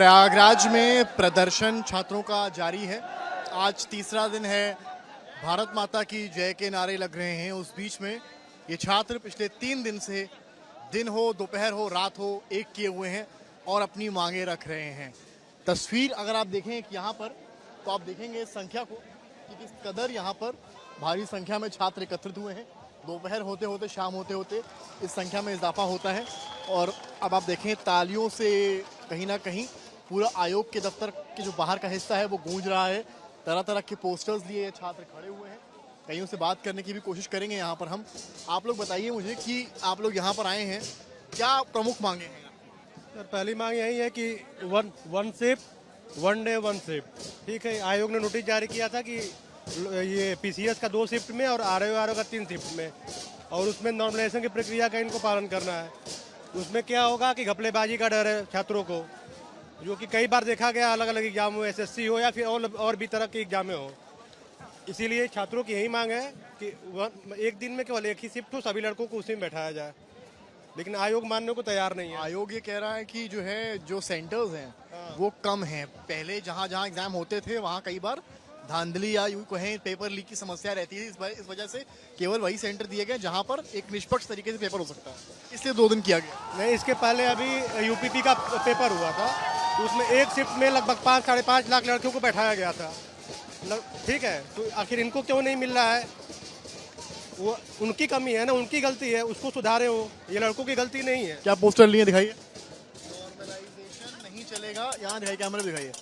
प्रयागराज में प्रदर्शन छात्रों का जारी है। आज तीसरा दिन है। भारत माता की जय के नारे लग रहे हैं। उस बीच में ये छात्र पिछले 3 दिन से दिन हो, दोपहर हो, रात हो, एक किए हुए हैं और अपनी मांगे रख रहे हैं। तस्वीर अगर आप देखें यहाँ पर तो आप देखेंगे इस संख्या को कि किस कदर यहाँ पर भारी संख्या में छात्र एकत्रित हुए हैं। दोपहर होते होते, शाम होते होते इस संख्या में इजाफा होता है। और अब आप देखें तालियों से कहीं ना कहीं पूरा आयोग के दफ्तर के जो बाहर का हिस्सा है वो गूंज रहा है। तरह तरह के पोस्टर्स लिए छात्र खड़े हुए हैं। कहीं से बात करने की भी कोशिश करेंगे यहाँ पर हम। आप लोग बताइए मुझे कि आप लोग यहाँ पर आए हैं, क्या प्रमुख मांगे हैं? सर, पहली मांग यही है कि one shift, one day one shift. ठीक है, आयोग ने नोटिस जारी किया था कि ये पीसीएस का 2 शिफ्ट में और आरओ का 3 शिफ्ट में, और उसमें नॉर्मलाइजेशन की प्रक्रिया का इनको पालन करना है। उसमें क्या होगा कि घपलेबाजी का डर है छात्रों को, जो कि कई बार देखा गया अलग अलग एग्जाम हो, एसएससी हो या फिर और भी तरह के एग्जाम में हो। इसीलिए छात्रों की यही मांग है कि एक दिन में केवल एक ही शिफ्ट हो, सभी लड़कों को उसी में बैठाया जाए। लेकिन आयोग मानने को तैयार नहीं है। आयोग ये कह रहा है कि जो सेंटर्स हैं वो कम हैं। पहले जहाँ जहाँ एग्जाम होते थे वहाँ कई बार धांधली या यूं कहें पेपर लीक की समस्या रहती है। इस वजह से केवल वही सेंटर दिए गए जहाँ पर एक निष्पक्ष तरीके से पेपर हो सकता है, इसलिए 2 दिन किया गया। नहीं, इसके पहले अभी यूपीपी का पेपर हुआ था, तो उसमें एक शिफ्ट में लगभग 5-5.5 लाख लड़कियों को बैठाया गया था। ठीक है, तो आखिर इनको क्यों नहीं मिल रहा है? वो उनकी कमी है ना, उनकी गलती है, उसको सुधारे हो। ये लड़कों की गलती नहीं है। क्या पोस्टर लिए दिखाइए। नॉर्मलाइजेशन नहीं चलेगा, यहाँ दिखाइए, कैमरा दिखाइए।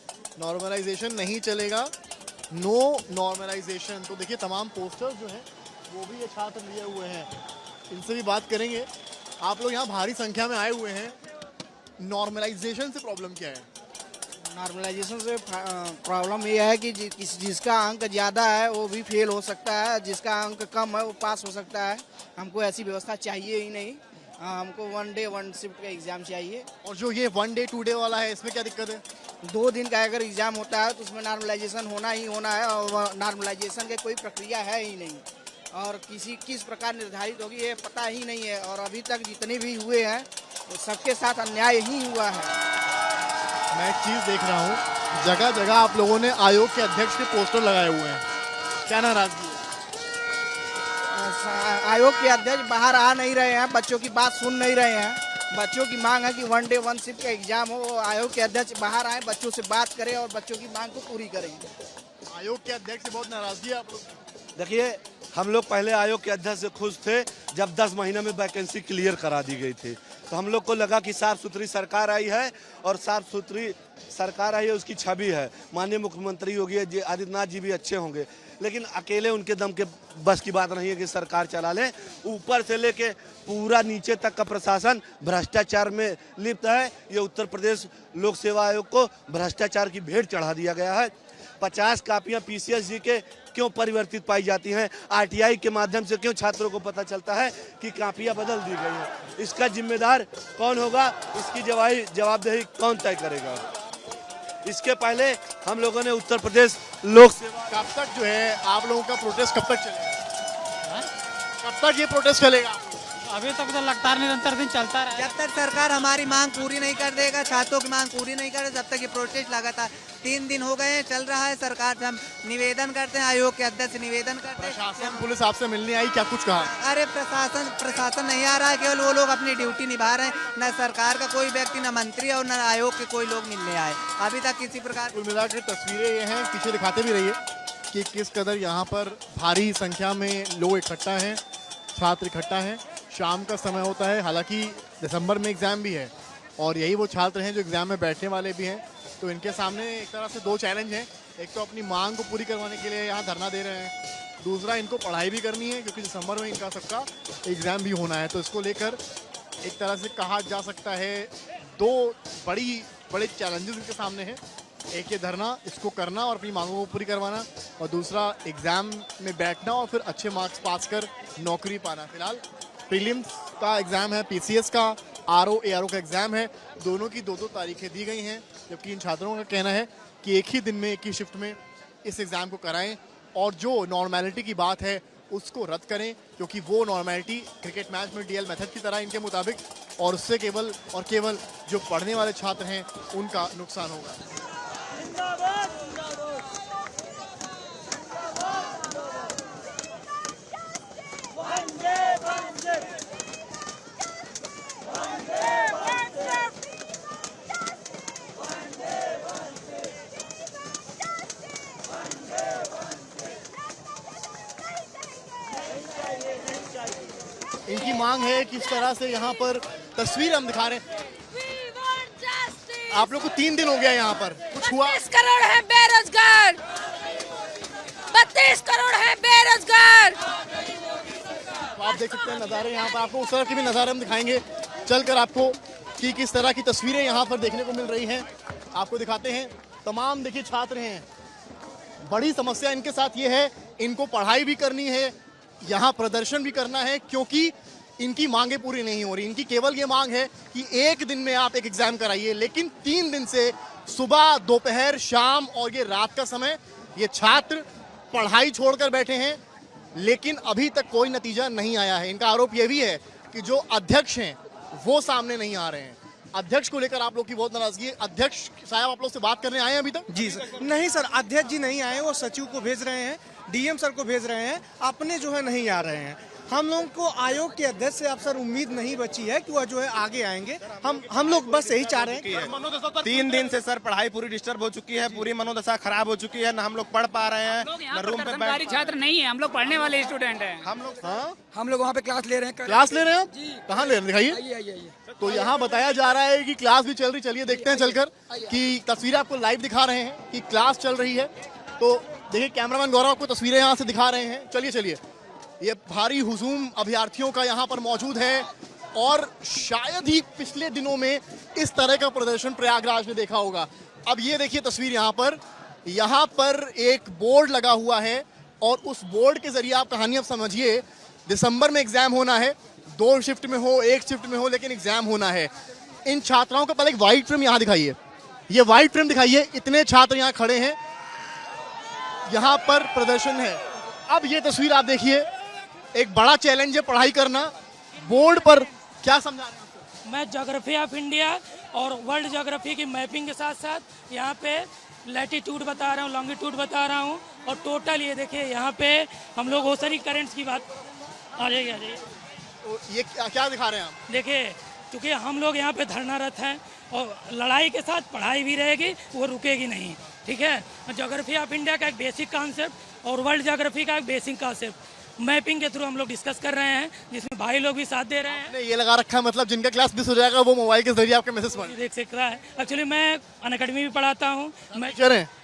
नॉर्मलाइजेशन नहीं चलेगा, नो नॉर्मलाइजेशन। तो देखिए तमाम पोस्टर्स जो हैं वो भी ये छात्र लिए हुए हैं। इनसे भी बात करेंगे। आप लोग यहाँ भारी संख्या में आए हुए हैं, नॉर्मलाइजेशन से प्रॉब्लम क्या है? नॉर्मलाइजेशन से प्रॉब्लम ये है कि जिसका अंक ज़्यादा है वो भी फेल हो सकता है, जिसका अंक कम है वो पास हो सकता है। हमको ऐसी व्यवस्था चाहिए ही नहीं। हमको वन डे वन शिफ्ट का एग्ज़ाम चाहिए। और जो ये 1 डे 2 डे वाला है इसमें क्या दिक्कत है? 2 दिन का अगर एग्ज़ाम होता है तो उसमें नॉर्मलाइजेशन होना ही होना है, और नॉर्मलाइजेशन की कोई प्रक्रिया है ही नहीं। और किस प्रकार निर्धारित होगी ये पता ही नहीं है। और अभी तक जितने भी हुए हैं वो सबके साथ अन्याय ही हुआ है। मैं एक चीज़ देख रहा हूँ, जगह जगह आप लोगों ने आयोग के अध्यक्ष के पोस्टर लगाए हुए हैं, क्या नाराजगी है? आयोग के अध्यक्ष बाहर आ नहीं रहे हैं, बच्चों की बात सुन नहीं रहे हैं। बच्चों की मांग है कि वन डे वन शिफ्ट का एग्जाम हो। आयोग के अध्यक्ष बाहर आए, बच्चों से बात करें और बच्चों की मांग को पूरी करें। आयोग के अध्यक्ष से बहुत नाराजगी है आप लोग? देखिए, हम लोग पहले आयोग के अध्यक्ष से खुश थे जब 10 महीने में वैकेंसी क्लियर करा दी गई थी। तो हम लोग को लगा कि साफ सुथरी सरकार आई है, और साफ सुथरी सरकार आई है उसकी छवि है। माननीय मुख्यमंत्री योगी आदित्यनाथ जी भी अच्छे होंगे, लेकिन अकेले उनके दम के बस की बात नहीं है कि सरकार चला ले। ऊपर से लेके पूरा नीचे तक का प्रशासन भ्रष्टाचार में लिप्त है। ये उत्तर प्रदेश लोक सेवा आयोग को भ्रष्टाचार की भेंट चढ़ा दिया गया है। 50 कापियां पीसीएस जी के क्यों परिवर्तित पाई जाती हैं? आरटीआई के माध्यम से क्यों छात्रों को पता चलता है कि कापियां बदल दी गई हैं? इसका जिम्मेदार कौन होगा? इसकी जवाबदेही कौन तय करेगा? इसके पहले हम लोगों ने उत्तर प्रदेश लोक सेवा, कब तक जो है आप लोगों का प्रोटेस्ट कब तक चलेगा? कब तक ये प्रोटेस्ट चलेगा? अभी तक तो लगातार निरंतर दिन चलता रहा। जब तक सरकार हमारी मांग पूरी नहीं कर देगा, छात्रों की मांग पूरी नहीं करे, जब तक ये प्रोटेस्ट लगातार 3 दिन हो गए हैं, चल रहा है। सरकार से हम निवेदन करते हैं, आयोग के अध्यक्ष से निवेदन करते हैं। प्रशासन पुलिस आपसे मिलने आई, क्या कुछ कहा? अरे प्रशासन नहीं आ रहा है, केवल वो लोग अपनी ड्यूटी निभा रहे हैं। न सरकार का कोई व्यक्ति, न मंत्री और न आयोग के कोई लोग मिलने आए अभी तक किसी प्रकार। कुल मिलाकर तस्वीरें ये हैं, पीछे दिखाते भी रहिए कि किस कदर यहाँ पर भारी संख्या में लोग इकट्ठा हैं, छात्र इकट्ठा हैं। शाम का समय होता है, हालांकि दिसंबर में एग्ज़ाम भी है, और यही वो छात्र हैं जो एग्ज़ाम में बैठने वाले भी हैं। तो इनके सामने एक तरह से 2 चैलेंज हैं। एक तो अपनी मांग को पूरी करवाने के लिए यहाँ धरना दे रहे हैं, दूसरा इनको पढ़ाई भी करनी है क्योंकि दिसंबर में इनका सबका एग्ज़ाम भी होना है। तो इसको लेकर एक तरह से कहा जा सकता है 2 बड़े चैलेंजेस इनके सामने हैं। एक ये धरना, इसको करना और अपनी मांगों को पूरी करवाना, और दूसरा एग्ज़ाम में बैठना और फिर अच्छे मार्क्स पास कर नौकरी पाना। फिलहाल प्रीलिम्स का एग्ज़ाम है, पीसीएस का, आरओ एआरओ का एग्ज़ाम है। दोनों की 2-2 तारीखें दी गई हैं, जबकि इन छात्रों का कहना है कि एक ही दिन में, एक ही शिफ्ट में इस एग्ज़ाम को कराएं, और जो नॉर्मेलिटी की बात है उसको रद्द करें, क्योंकि वो नॉर्मेलिटी क्रिकेट मैच में डीएल मेथड की तरह इनके मुताबिक और उससे केवल और केवल जो पढ़ने वाले छात्र हैं उनका नुकसान होगा। इनकी मांग है कि इस तरह से यहाँ पर तस्वीर हम दिखा रहे हैं। आप लोग को 3 दिन हो गया यहाँ पर, कुछ हुआ? 32 करोड़ है बेरोजगार, 32 करोड़ है बेरोजगार। तो आप देख सकते हैं नज़ारे यहाँ पर, आपको उस तरह के भी नज़ारे हम दिखाएंगे चलकर आपको कि किस तरह की तस्वीरें यहाँ पर देखने को मिल रही हैं। आपको दिखाते हैं, तमाम देखिए छात्र हैं। बड़ी समस्या इनके साथ ये है, इनको पढ़ाई भी करनी है, यहाँ प्रदर्शन भी करना है, क्योंकि इनकी मांगे पूरी नहीं हो रही। इनकी केवल ये मांग है कि एक दिन में आप एक एग्जाम कराइए, लेकिन 3 दिन से सुबह, दोपहर, शाम और ये रात का समय ये छात्र पढ़ाई छोड़कर बैठे हैं, लेकिन अभी तक कोई नतीजा नहीं आया है। इनका आरोप ये भी है कि जो अध्यक्ष हैं वो सामने नहीं आ रहे हैं। अध्यक्ष को लेकर आप लोग की बहुत नाराजगी है। अध्यक्ष साहब आप लोग से बात करने आए हैं अभी तक? जी सर, नहीं सर, अध्यक्ष जी नहीं आए, वो सचिव को भेज रहे हैं, डीएम सर को भेज रहे हैं, अपने जो है नहीं आ रहे हैं। हम लोगों को आयोग के अध्यक्ष से अब सर उम्मीद नहीं बची है कि वह जो है आगे आएंगे। हम लोग बस यही चाह रहे हैं। 3 दिन से सर पढ़ाई पूरी डिस्टर्ब हो चुकी है, पूरी मनोदशा खराब हो चुकी है, ना हम लोग पढ़ पा रहे हैं, ना रूम पे सरकारी छात्र नहीं है, हम लोग पढ़ने वाले स्टूडेंट हैं। हम लोग वहाँ पे क्लास ले रहे हैं। क्लास ले रहे हैं आप? कहाँ ले रहे हैं, दिखाइए। तो यहाँ बताया जा रहा है कि क्लास भी चल रही। चलिए देखते हैं चलकर कि तस्वीरें आपको लाइव दिखा रहे हैं कि क्लास चल रही है। तो देखिए कैमरामैन गौरव आपको तस्वीरें यहाँ से दिखा रहे हैं। चलिए ये भारी हुजूम अभ्यर्थियों का यहाँ पर मौजूद है और शायद ही पिछले दिनों में इस तरह का प्रदर्शन प्रयागराज ने देखा होगा। अब ये देखिए तस्वीर यहाँ पर एक बोर्ड लगा हुआ है और उस बोर्ड के जरिए आप कहानी अब समझिए। दिसंबर में एग्जाम होना है, 2 शिफ्ट में हो, 1 शिफ्ट में हो, लेकिन एग्जाम होना है। इन छात्राओं का पहले एक व्हाइट फ्रेम यहाँ दिखाइए, ये व्हाइट फ्रेम दिखाइए। इतने छात्र यहाँ खड़े हैं, यहाँ पर प्रदर्शन है। अब ये तस्वीर आप देखिए, एक बड़ा चैलेंज है पढ़ाई करना। बोर्ड पर क्या समझा रहे हैं आपको? मैं ज्योग्राफी ऑफ इंडिया और वर्ल्ड ज्योग्राफी की मैपिंग के साथ साथ यहाँ पे लैटिट्यूड बता रहा हूँ, लॉन्गिट्यूड बता रहा हूँ और टोटल ये देखिए यहाँ पे हम लोग ओसरी करंट्स की बात आ जाइए। तो ये क्या दिखा रहे हैं आप? देखिए, क्योंकि हम लोग यहाँ पे धरनारत हैं और लड़ाई के साथ पढ़ाई भी रहेगी, वो रुकेगी नहीं। ठीक है, ज्योग्राफी ऑफ इंडिया का एक बेसिक कॉन्सेप्ट और वर्ल्ड ज्योग्राफी का एक बेसिक कॉन्सेप्ट मैपिंग के थ्रू हम लोग डिस्कस कर रहे हैं, जिसमें भाई लोग भी साथ दे रहे हैं। ये लगा रखा है, मतलब जिनका क्लास मिस हो जाएगा वो मोबाइल के जरिए आपके मैसेज पढ़ देख सकता है। एक्चुअली मैं अनअकैडमी भी पढ़ाता हूँ,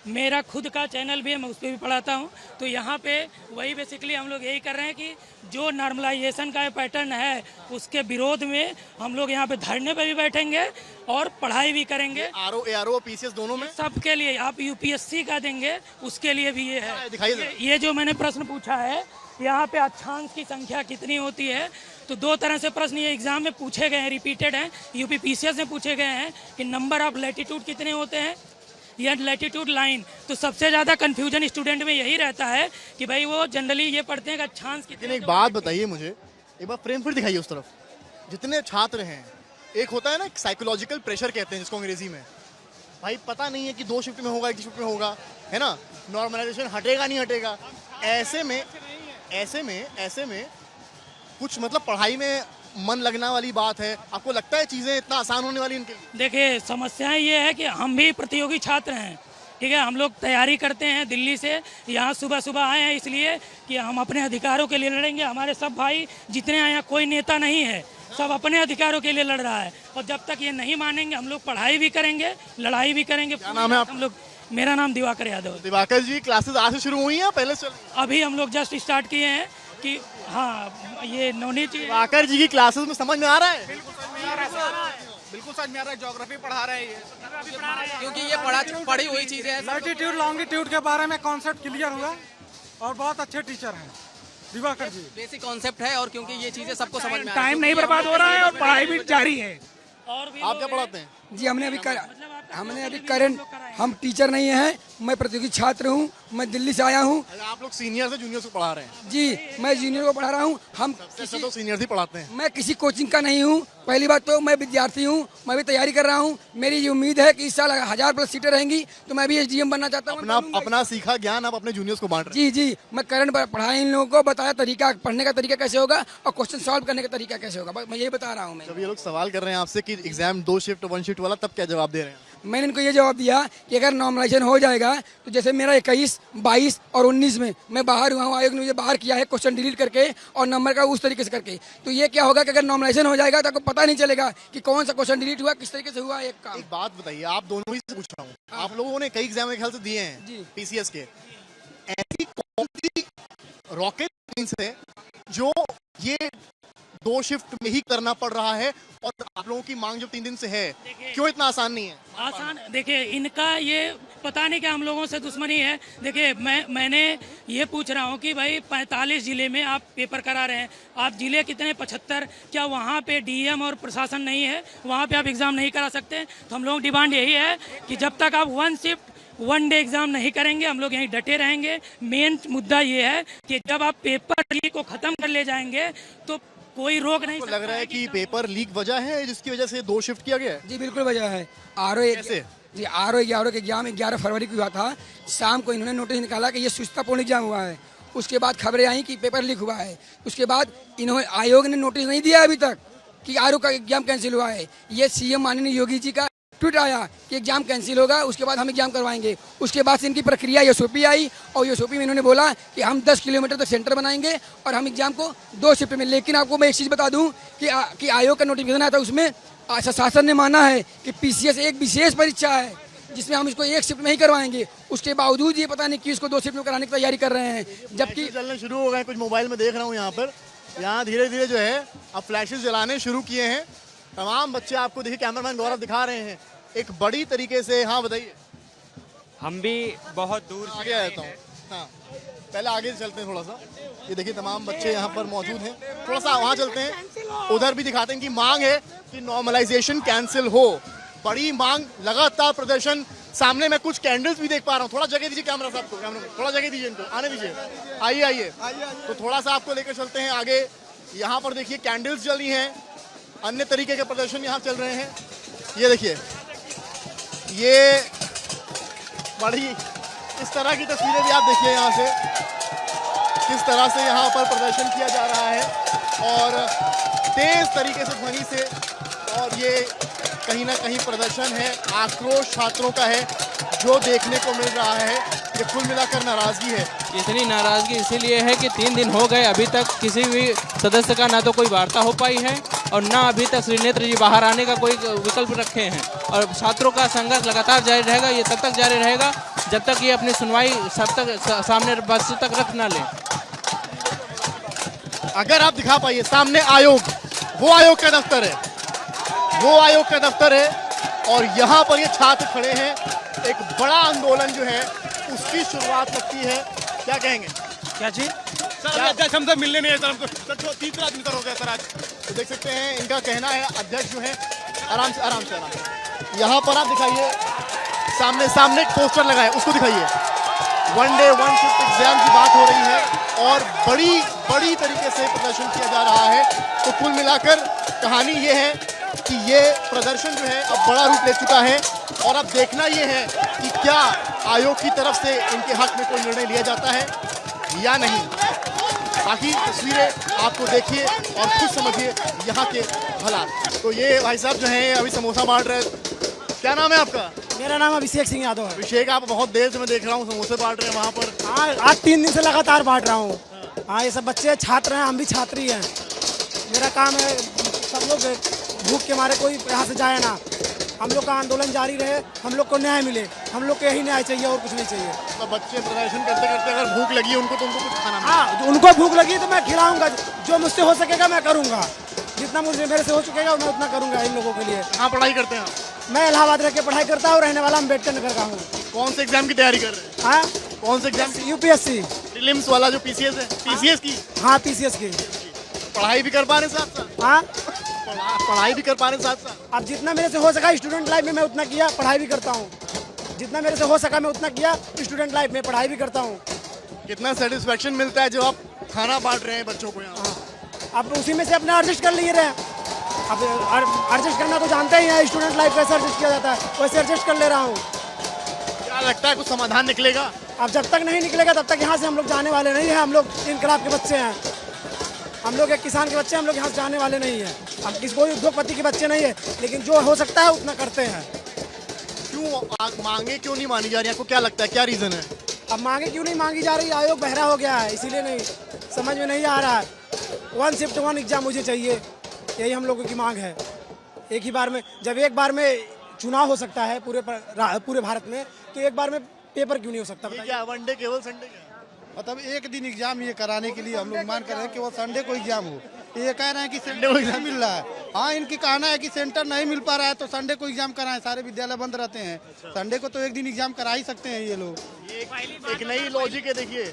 मेरा खुद का चैनल भी है, मैं उस पर भी पढ़ाता हूँ। तो यहाँ पे वही बेसिकली हम लोग यही कर रहे हैं कि जो नॉर्मलाइजेशन का पैटर्न है उसके विरोध में हम लोग यहाँ पे धरने पे भी बैठेंगे और पढ़ाई भी करेंगे। आरओ पीसीएस दोनों में सबके लिए। आप यूपीएससी का देंगे उसके लिए भी ये है। ये जो मैंने प्रश्न पूछा है, यहाँ पे अक्षांश की संख्या कितनी होती है, तो 2 तरह से प्रश्न ये एग्जाम में पूछे गए हैं, रिपीटेड हैं। यूपी पीसीएस में पूछे गए हैं कि नंबर ऑफ लैटिट्यूड कितने होते हैं या लैटिट्यूड लाइन। तो सबसे ज़्यादा कंफ्यूजन स्टूडेंट में यही रहता है कि भाई वो जनरली ये पढ़ते हैं कि अक्षांश कितने। एक बात बताइए मुझे, एक बार फ्रेम फिर दिखाइए उस तरफ। जितने छात्र हैं, एक होता है ना साइकोलॉजिकल प्रेशर कहते हैं जिसको अंग्रेजी में, भाई पता नहीं है कि 2 शिफ्ट में होगा, 1 शिफ्ट में होगा, है ना, नॉर्मलाइजेशन हटेगा नहीं हटेगा। ऐसे में कुछ मतलब पढ़ाई में मन लगना वाली बात है। आपको लगता है चीजें इतना आसान होने वाली इनके लिए? देखिए, समस्याएं ये है कि हम भी प्रतियोगी छात्र हैं। ठीक है, हम लोग तैयारी करते हैं दिल्ली से, यहाँ सुबह आए हैं इसलिए कि हम अपने अधिकारों के लिए लड़ेंगे। हमारे सब भाई जितने आए हैं, कोई नेता नहीं है, सब अपने अधिकारों के लिए लड़ रहा है। और जब तक ये नहीं मानेंगे हम लोग पढ़ाई भी करेंगे, लड़ाई भी करेंगे। क्या नाम है आप? हम लोग, मेरा नाम दिवाकर यादव। दिवाकर जी, क्लासेस आज से शुरू हुई हैं पहले से? अभी हम लोग जस्ट स्टार्ट किए हैं कि हाँ, ये नवनीत दिवाकर जी की क्लासेस में समझ में आ रहा है? बिल्कुल समझ में आ रहा है। ज्योग्राफी पढ़ा रहे हैं क्योंकि ये पढ़ी हुई चीजें हैं। लैटिट्यूड लॉन्गिट्यूड के बारे में कॉन्सेप्ट क्लियर हुआ और बहुत अच्छे टीचर हैं दिवाकर जी। बेसिक कॉन्सेप्ट है और क्योंकि ये चीजें सबको समझ में टाइम नहीं बर्बाद हो रहा है और पढ़ाई भी जारी है। और भी आप क्या पढ़ाते हैं? जी हमने अभी करंट हम टीचर नहीं हैं, मैं प्रतियोगी छात्र हूँ, मैं दिल्ली से आया हूँ। आप लोग सीनियर से जूनियर को पढ़ा रहे हैं? जी, मैं जूनियर को पढ़ा रहा हूँ। हम सबसे तो सीनियर ही पढ़ाते हैं। मैं किसी कोचिंग का नहीं हूँ। पहली बात तो मैं विद्यार्थी हूँ, मैं भी तैयारी कर रहा हूँ। मेरी ये उम्मीद है कि इस साल 1000+ सीटें रहेंगी तो मैं भी SDM बनना चाहता हूँ। अपना सीखा ज्ञान आप अपने जूनियर्स को बांट रहे हैं? जी, मैं करंट पढ़ाया इन लोगों को, बताया तरीका, पढ़ने का तरीका कैसे होगा और क्वेश्चन सॉल्व करने का तरीका कैसे होगा, मैं यही बता रहा हूँ। जब ये लोग सवाल कर रहे हैं आपसे कि एग्जाम 2 शिफ्ट 1 शिफ्ट वाला, तब क्या जवाब दे रहे हैं? मैंने इनको ये जवाब दिया कि अगर नॉर्मलाइजेशन हो जाएगा तो जैसे मेरा 21, 22 और 19 में मैं बाहर हुआ हूँ, आयोग ने मुझे बाहर किया है क्वेश्चन डिलीट करके और नंबर का उस तरीके से करके, तो ये क्या होगा कि अगर नॉर्मलाइजेशन हो जाएगा तो आपको पता नहीं चलेगा कि कौन सा क्वेश्चन डिलीट हुआ, किस तरीके से हुआ। एक बात बताइए, आप दोनों ही से पूछ रहा हूँ, आप लोगों ने कई एग्जाम ख्याल से दिए हैं PCS के, ऐसी कौन सी रॉकेट साइंस है जो ये 2 शिफ्ट में ही करना पड़ रहा है और आप लोगों की मांग जो 3 दिन से है, क्यों इतना आसान नहीं है? आसान देखिए, इनका ये पता नहीं कि हम लोगों से दुश्मनी है। देखिए, मैंने ये पूछ रहा हूँ कि भाई 45 जिले में आप पेपर करा रहे हैं, आप जिले कितने 75, क्या वहाँ पे DM और प्रशासन नहीं है, वहाँ पे आप एग्ज़ाम नहीं करा सकते? तो हम लोग डिमांड यही है कि जब तक आप 1 शिफ्ट 1 डे एग्जाम नहीं करेंगे, हम लोग यहीं डटे रहेंगे। मेन मुद्दा ये है कि जब आप पेपर लीक को खत्म कर ले जाएंगे तो कोई रोक नहीं। लग रहा है कि पेपर लीक वजह है जिसकी वजह से 2 शिफ्ट किया गया है? जी बिल्कुल वजह है। RO के एग्जाम 11 फरवरी को हुआ था। शाम को इन्होंने नोटिस निकाला कि ये सुस्तापूर्ण एग्जाम हुआ है। उसके बाद खबरें आई कि पेपर लीक हुआ है। उसके बाद इन्होंने, आयोग ने नोटिस नहीं दिया अभी तक कि RO का एग्जाम कैंसिल हुआ है। ये CM माननीय योगी जी का ट्वीट आया कि एग्जाम कैंसिल होगा, उसके बाद हम एग्जाम करवाएंगे। उसके बाद से इनकी प्रक्रिया SOP आई और SOP में इन्होंने बोला कि हम 10 किलोमीटर तक सेंटर बनाएंगे और हम एग्जाम को 2 शिफ्ट में। लेकिन आपको मैं एक चीज़ बता दूं कि आयोग का नोटिफिकेशन आया था, उसमें शासन ने माना है कि PCS एक विशेष परीक्षा है जिसमें हम इसको 1 शिफ्ट में ही करवाएंगे। उसके बावजूद ये पता नहीं कि इसको 2 शिफ्ट में कराने की तैयारी कर रहे हैं। जबकि चलने शुरू हो गए, कुछ मोबाइल में देख रहा हूँ यहाँ धीरे धीरे जो है अब फ्लैशेस जलाने शुरू किए हैं। तमाम बच्चे आपको देखिए, कैमरामैन गौरव दिखा रहे हैं एक बड़ी तरीके से। हाँ बताइए। हम भी बहुत दूर आगे आ जाता हूँ। हाँ, पहले आगे चलते हैं थोड़ा सा। ये देखिए तमाम बच्चे यहाँ पर मौजूद हैं, थोड़ा सा वहाँ चलते हैं, उधर भी दिखाते हैं कि मांग है कि नॉर्मलाइजेशन कैंसिल हो। बड़ी मांग, लगातार प्रदर्शन। सामने मैं कुछ कैंडल्स भी देख पा रहा हूँ। थोड़ा जगह दीजिए कैमरा साहब को, थोड़ा जगह दीजिए इनको, आने दीजिए। आइए तो थोड़ा सा आपको लेकर चलते हैं आगे। यहाँ पर देखिए कैंडल्स जल रही हैं, अन्य तरीके के प्रदर्शन यहाँ चल रहे हैं। ये देखिए, ये बड़ी इस तरह की तस्वीरें भी आप देखिए यहाँ से, किस तरह से यहाँ पर प्रदर्शन किया जा रहा है और तेज तरीके से ध्वनि से। और ये कहीं ना कहीं प्रदर्शन है, आक्रोश छात्रों का है जो देखने को मिल रहा है। ये कुल मिलाकर नाराजगी है। इतनी नाराजगी इसीलिए है कि 3 दिन हो गए, अभी तक किसी भी सदस्य का ना तो कोई वार्ता हो पाई है और ना अभी तक श्री नेत्र जी बाहर आने का कोई विकल्प रखे हैं। और छात्रों का संघर्ष लगातार जारी रहेगा। ये तब तक जारी रहेगा जब तक ये अपनी सुनवाई सब तक सामने बस तक रख ना लें। अगर आप दिखा पाइए सामने आयोग, वो आयोग का दफ्तर है, वो आयोग का दफ्तर है और यहाँ पर ये छात्र खड़े हैं। एक बड़ा आंदोलन जो है उसकी शुरुआत लगती है। क्या कहेंगे? क्या चीज सर? अध्यक्ष हमसे मिलने नहीं है सर, हमको तीसरा दिन हो गया सर आज। तो देख सकते हैं इनका कहना है, अध्यक्ष जो है आराम से यहाँ पर आप दिखाइए, सामने एक पोस्टर लगा है, उसको दिखाइए। 1 डे 1 शिफ्ट एग्जाम की बात हो रही है और बड़ी तरीके से प्रदर्शन किया जा रहा है। तो कुल मिलाकर कहानी ये है कि ये प्रदर्शन जो है अब बड़ा रूप ले चुका है और अब देखना ये है कि क्या आयोग की तरफ से इनके हक में कोई निर्णय लिया जाता है या नहीं। बाकी तस्वीरें आपको देखिए और खुद समझिए यहाँ के हालात। तो ये भाई साहब जो हैं अभी समोसा बांट रहे हैं। क्या नाम है आपका? मेरा नाम अभिषेक सिंह यादव है। अभिषेक, आप बहुत देर से मैं देख रहा हूँ समोसे बांट रहे हैं वहाँ पर। हाँ, आज 3 दिन से लगातार बांट रहा हूँ। हाँ, ये सब बच्चे छात्र हैं, हम भी छात्री हैं। मेरा काम है सब लोग भूख के मारे कोई यहाँ से जाए ना, हम लोग का आंदोलन जारी रहे, हम लोग को न्याय मिले। हम लोग को यही न्याय चाहिए और कुछ नहीं चाहिए। तो बच्चे प्रदर्शन करते करते अगर भूख लगी है उनको, तो उनको कुछ खाना। हाँ, उनको भूख लगी तो मैं खिलाऊंगा, जो मुझसे हो सकेगा मैं करूँगा, जितना मुझे मेरे से हो चुकेगा मैं उतना करूँगा इन लोगों के लिए। कहाँ पढ़ाई करते हैं? मैं इलाहाबाद रह के पढ़ाई करता हूँ, रहने वाला अम्बेडकर नगर का हूँ। कौन से एग्जाम की तैयारी कर रहे हैं? हाँ, कौन से एग्जाम? UPSC प्रीलिम्स वाला जो PCS है, PCS की? हाँ, PCS की। पढ़ाई भी कर पा रहे साथ साथ? हाँ, पढ़ाई भी कर पा रहे साथ साथ। अब जितना मेरे से हो सका स्टूडेंट लाइफ में मैं उतना किया, पढ़ाई भी करता हूँ। जितना मेरे से हो सका मैं उतना किया। स्टूडेंट लाइफ में पढ़ाई भी करता हूँ। कितना सेटिस्फेक्शन मिलता है जब आप खाना बांट रहे हैं बच्चों को यहाँ? अब उसी में से अपना एडजस्ट कर लिए रहे हैं। अब एडजस्ट करना तो जानते ही हैं, स्टूडेंट लाइफ कैसे एडजस्ट किया जाता है, वैसे एडजस्ट कर ले रहा हूँ। क्या लगता है कुछ समाधान निकलेगा? अब जब तक नहीं निकलेगा तब तक यहाँ से हम लोग जाने वाले नहीं हैं। हम लोग इनकलाब के बच्चे हैं, हम लोग एक किसान के बच्चे हैं, हम लोग यहाँ से जाने वाले नहीं हैं। हम किसी कोई उद्योगपति के बच्चे नहीं है, लेकिन जो हो सकता है उतना करते हैं। क्यों मांगे क्यों नहीं मानी जा रही? आपको क्या लगता है, क्या रीजन है? अब मांगे क्यों नहीं मांगी जा रही? आयोग बहरा हो गया है, इसीलिए नहीं समझ में नहीं आ रहा है। 1 शिफ्ट 1 एग्जाम मुझे चाहिए, यही हम लोगों की मांग है। एक ही बार में, जब एक बार में चुनाव हो सकता है पूरे भारत में, तो एक बार में पेपर क्यों नहीं हो सकता? क्या वनडे केवल संडे क्या? मतलब एक दिन एग्जाम ये कराने के लिए हम लोग मांग कर रहे हैं कि वो संडे को एग्जाम हो। ये कह रहे हैं कि संडे को एग्जाम मिल रहा है। हाँ, इनकी कहना है कि सेंटर नहीं मिल पा रहा है तो संडे को एग्जाम कराएं। सारे विद्यालय बंद रहते हैं, संडे को तो एक दिन एग्जाम करा ही सकते हैं ये लोग। एक नई लॉजिक है। देखिए,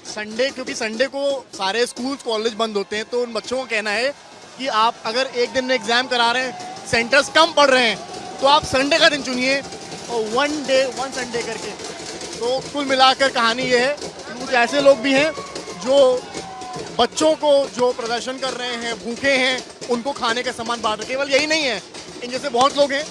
संडे, क्योंकि संडे को सारे स्कूल कॉलेज बंद होते हैं, तो उन बच्चों का कहना है कि आप अगर एक दिन में एग्जाम करा रहे हैं, सेंटर्स कम पड़ रहे हैं, तो आप संडे का दिन चुनिए और 1 संडे करके। तो कुल मिलाकर कहानी ये है कि कुछ ऐसे लोग भी हैं जो बच्चों को जो प्रदर्शन कर रहे हैं, भूखे हैं, उनको खाने का सामान बांट रहे। केवल यही नहीं है, इन जैसे बहुत लोग हैं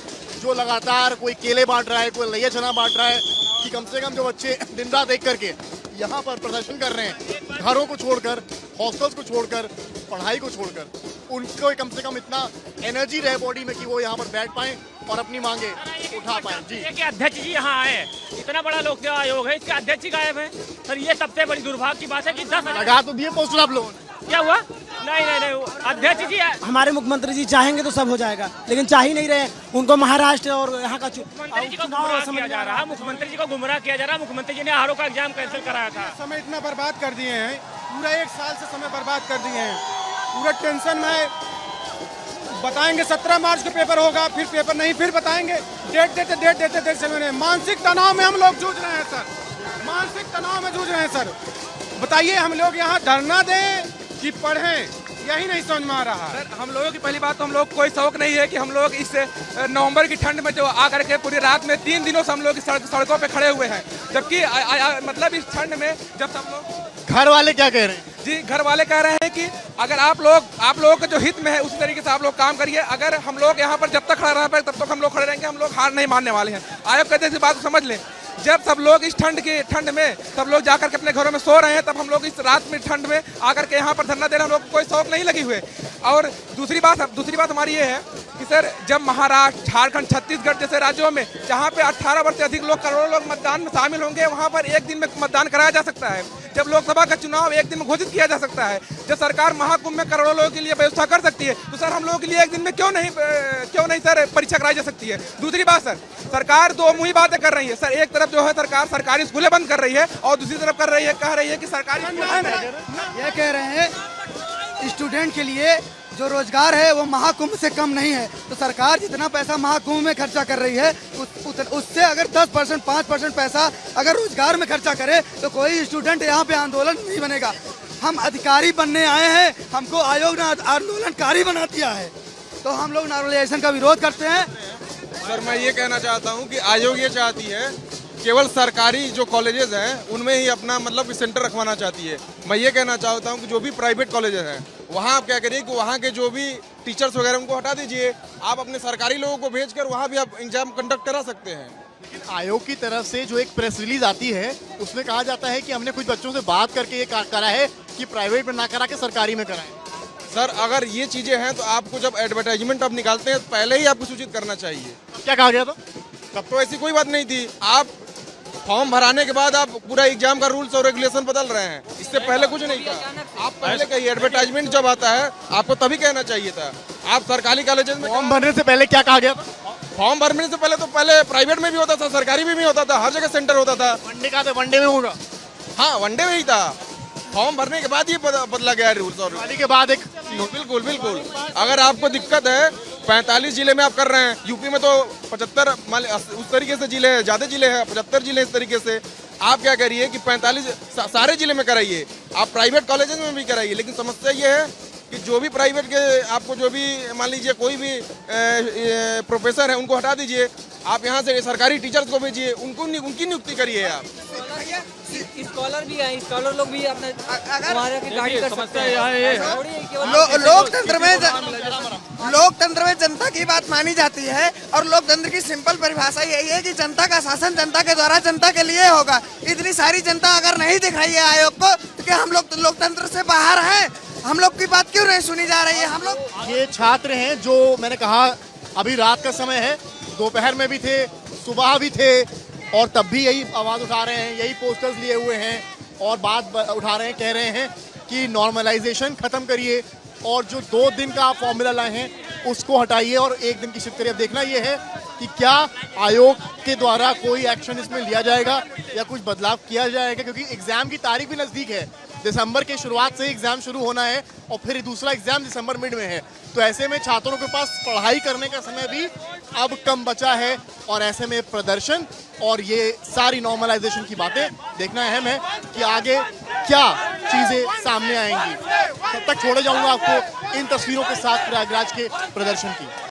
जो लगातार कोई केले बांट रहा है, कोई लैया चना बांट रहा है, कि कम से कम जो बच्चे दिन रात एक करके यहाँ पर प्रदर्शन कर रहे हैं, घरों को छोड़कर, हॉस्टल्स को छोड़कर, पढ़ाई को छोड़कर, उनको कम से कम इतना एनर्जी रहे बॉडी में कि वो यहाँ पर बैठ पाएं और अपनी मांगे उठा पाएं। जी, कि अध्यक्ष जी यहाँ आए, इतना बड़ा लोक सेवा आयोग है, इसके अध्यक्ष जी गायब है सर। ये सबसे बड़ी दुर्भाग्य की बात है कि 10 लगा तो दिए पोस्टर आप लोगों ने, क्या हुआ? नहीं, अध्यक्ष जी हमारे मुख्यमंत्री जी चाहेंगे तो सब हो जाएगा, लेकिन चाह ही नहीं रहे। उनको महाराष्ट्र और यहाँ का मुख्यमंत्री जी को गुमराह किया जा रहा है, मुख्यमंत्री जी को गुमराह किया जा रहा है। मुख्यमंत्री जी ने आरओ का एग्जाम कैंसिल कराया था। समय इतना बर्बाद कर दिए हैं, पूरा 1 साल से समय बर्बाद कर दिए हैं। पूरा टेंशन में बताएंगे 17 मार्च को पेपर होगा, फिर पेपर नहीं, फिर बताएंगे, डेट देते चले। मानसिक तनाव में हम लोग जूझ रहे हैं सर, मानसिक तनाव में जूझ रहे हैं सर। बताइए, हम लोग यहाँ धरना दें कि पढ़ें, यही नहीं समझ में आ रहा है। सर, हम लोगों की पहली बात तो हम लोग कोई शौक नहीं है कि हम लोग इस नवंबर की ठंड में जो आकर के पूरी रात में 3 दिनों से हम लोग सड़कों पे खड़े हुए हैं, जबकि मतलब इस ठंड में जब सब लोग। घर वाले क्या कह रहे हैं? जी, घर वाले कह रहे हैं कि अगर आप लोगों के जो हित में है उसी तरीके से आप लोग काम करिए। अगर हम लोग यहाँ पर जब तक खड़ा रह पाए तब तक हम लोग खड़े रहेंगे, हम लोग हार नहीं मानने वाले हैं। आयोग कहते हैं, बात को समझ लें, जब सब लोग इस ठंड में सब लोग जाकर के अपने घरों में सो रहे हैं, तब हम लोग इस रात में ठंड में आकर के यहाँ पर धरना दे रहे हैं। हम लोग को कोई शौक नहीं लगी हुए। और दूसरी बात हमारी ये है कि सर, जब महाराष्ट्र, झारखंड, छत्तीसगढ़ जैसे राज्यों में जहाँ पे 18 वर्ष से अधिक लोग, करोड़ों लोग मतदान में शामिल होंगे, वहाँ पर एक दिन में मतदान कराया जा सकता है। जब लोकसभा का चुनाव एक दिन में घोषित किया जा सकता है, जब सरकार महाकुंभ में करोड़ों लोगों के लिए व्यवस्था कर सकती है, तो सर हम लोगों के लिए एक दिन में क्यों नहीं सर परीक्षा कराई जा सकती है? दूसरी बात सर, सरकार दो मुही बातें कर रही है सर। एक तरफ जो है सरकार सरकारी स्कूलें बंद कर रही है, और दूसरी तरफ कह रही है कि सरकारी ये कह रहे हैं स्टूडेंट के लिए जो रोजगार है वो महाकुंभ से कम नहीं है। तो सरकार जितना पैसा महाकुंभ में खर्चा कर रही है, उससे अगर 10%, 5% पैसा अगर रोजगार में खर्चा करे तो कोई स्टूडेंट यहाँ पे आंदोलन नहीं बनेगा। हम अधिकारी बनने आए हैं, हमको आयोग ने आंदोलनकारी बना दिया है, तो हम लोग नॉर्मलाइजेशन का विरोध करते हैं। सर, मैं ये कहना चाहता हूँ कि आयोग ये चाहती है केवल सरकारी जो कॉलेजेस हैं उनमें ही अपना मतलब सेंटर रखवाना चाहती है। मैं ये कहना चाहता हूँ कि जो भी प्राइवेट कॉलेजेस हैं वहाँ आप क्या करिए कि वहाँ के जो भी टीचर्स वगैरह उनको हटा दीजिए, आप अपने सरकारी लोगों को भेजकर वहाँ भी आप एग्जाम कंडक्ट करा सकते हैं। लेकिन आयोग की तरफ से जो एक प्रेस रिलीज आती है उसमें कहा जाता है कि हमने कुछ बच्चों से बात करके ये करा है कि प्राइवेट में ना करा के सरकारी में कराएं। सर, अगर ये चीज़ें हैं तो आपको जब एडवर्टाइजमेंट आप निकालते हैं तो पहले ही आपको सूचित करना चाहिए। क्या कहा गया था? तब तो ऐसी कोई बात नहीं थी। आप फॉर्म भराने के बाद आप पूरा एग्जाम का रूल्स और रेगुलेशन बदल रहे हैं, इससे पहले कुछ नहीं था। आप पहले कहिए, एडवर्टाइजमेंट जब आता है आपको तभी कहना चाहिए था। आप सरकारी कॉलेजेस में फॉर्म भरने से पहले क्या कहा गया था? फॉर्म भरने से पहले तो प्राइवेट में भी होता था, सरकारी में भी होता था, हर जगह सेंटर होता था। वनडे का तो वनडे में होगा। हाँ, वनडे में ही था। फॉर्म भरने के बाद ही बदला गया रूल्स और के बाद एक बिल्कुल। अगर आपको दिक्कत है, 45 जिले में आप कर रहे हैं, यूपी में तो 75 उस तरीके से जिले हैं, ज़्यादा जिले हैं, 75 जिले इस तरीके से। आप क्या करिए कि 45 सारे जिले में कराइए, आप प्राइवेट कॉलेजेस में भी कराइए। लेकिन समस्या ये है कि जो भी प्राइवेट के आपको जो भी मान लीजिए कोई भी प्रोफेसर है उनको हटा दीजिए, आप यहाँ से सरकारी टीचर्स को भेजिए, उनकी नियुक्ति करिए आप। स्कॉलर भी हैं, स्कॉलर लोग भी अपने हमारे की गाड़ी कर सकते हैं। लोकतंत्र में जनता की बात मानी जाती है और लोकतंत्र की सिंपल परिभाषा यही है कि जनता का शासन जनता के द्वारा जनता के लिए होगा। इतनी सारी जनता अगर नहीं दिख रही है आयोग को तो क्या हम लोग लोकतंत्र से बाहर हैं? हम लोग की बात क्यों नहीं सुनी जा रही है? हम लोग ये छात्र हैं जो मैंने कहा अभी रात का समय है, दोपहर में भी थे, सुबह भी थे और तब भी यही आवाज़ उठा रहे हैं, यही पोस्टर्स लिए हुए हैं और बात उठा रहे हैं, कह रहे हैं कि नॉर्मलाइजेशन ख़त्म करिए और जो 2 दिन का आप फॉर्मूला लाए हैं उसको हटाइए और 1 दिन की शिफ्ट करिए। अब देखना ये है कि क्या आयोग के द्वारा कोई एक्शन इसमें लिया जाएगा या कुछ बदलाव किया जाएगा, क्योंकि एग्ज़ाम की तारीख भी नज़दीक है। दिसंबर के शुरुआत से एग्ज़ाम शुरू होना है और फिर दूसरा एग्ज़ाम दिसंबर मिड में है, तो ऐसे में छात्रों के पास पढ़ाई करने का समय भी अब कम बचा है और ऐसे में प्रदर्शन और ये सारी नॉर्मलाइजेशन की बातें देखना अहम है कि आगे क्या चीज़ें सामने आएंगी। तब तक छोड़े जाऊंगा आपको इन तस्वीरों के साथ प्रयागराज के प्रदर्शन की।